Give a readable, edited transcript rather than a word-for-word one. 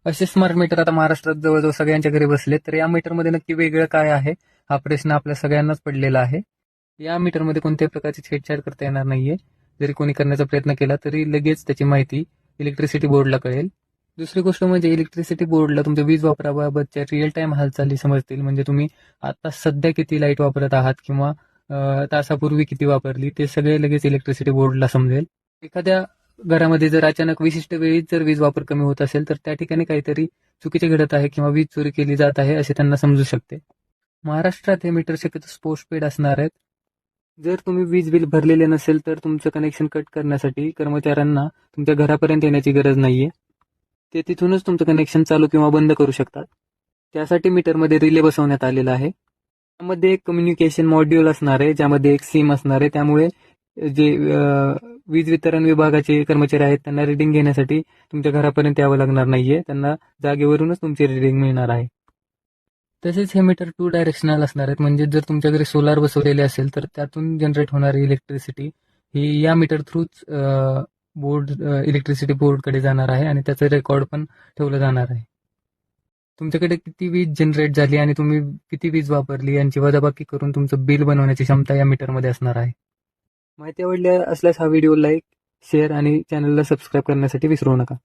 असे smart meter आता महाराष्ट्रात जवळजवळ सगळ्यांच्या घरी बसले. तर या मीटरमध्ये नक्की वेगळं काय आहे, हा प्रश्न आपल्या सगळ्यांनाच पडलेला आहे. या मीटरमध्ये कोणत्याही प्रकारची छेडछाड करता येणार नाहीये. जरी कोणी करण्याचा प्रयत्न केला तरी लगेच त्याची माहिती इलेक्ट्रिसिटी बोर्डला कळेल. दुसरी गोष्ट म्हणजे इलेक्ट्रिसिटी बोर्डला तुमच्या वीज वापराबाबतच्या रिअल टाइम हालचाली समजतील. म्हणजे तुम्ही आता सध्या किती लाईट वापरत आहात किंवा तासापूर्वी किती वापरली, ते सगळे लगेच इलेक्ट्रिसिटी बोर्डला समजेल. एखाद्या घरामध्ये जर अचानक विशिष्ट वेळी जर वीज वापर कमी होत असेल तर त्या ठिकाणी काहीतरी चुकीचे घडत आहे किंवा वीज चोरी केली जात आहे असे त्यांना समजू शकते. महाराष्ट्रात हे मीटर शक्यतो पोस्टपेड असणार आहेत. जर तुम्ही वीज बिल भरलेले नसेल तर तुमचं कनेक्शन कट करण्यासाठी कर्मचाऱ्यांना तुमच्या घरापर्यंत येण्याची गरज नाहीये. ते तिथूनच तुमचं कनेक्शन चालू किंवा बंद करू शकतात. त्यासाठी मीटरमध्ये रिले बसवण्यात आलेला आहे. त्यामध्ये एक कम्युनिकेशन मॉड्यूल असणार आहे, ज्यामध्ये एक सिम असणार आहे. त्यामुळे जे वीज वितरण विभागाचे कर्मचारी आहेत त्यांना रिडिंग घेण्यासाठी तुमच्या घरापर्यंत यावं लागणार नाहीये. त्यांना जागेवरूनच तुमची रिडिंग मिळणार आहे. तसेच हे मीटर 2 डायरेक्शनल असणार आहेत. म्हणजे जर तुमच्या घरी सोलार बसवलेले असेल तर त्यातून जनरेट होणारी इलेक्ट्रिसिटी ही या मीटर थ्रूच बोर्ड इलेक्ट्रिसिटी बोर्डकडे जाणार आहे आणि त्याचं रेकॉर्ड पण ठेवलं जाणार आहे. तुमच्याकडे किती वीज जनरेट झाली आणि तुम्ही किती वीज वापरली यांची वजाबाकी करून तुमचं बिल बनवण्याची क्षमता या मीटरमध्ये असणार आहे. माहिती आवडली असल्यास हा व्हिडिओ लाईक, शेअर आणि चॅनलला सबस्क्राईब करण्यासाठी विसरू नका.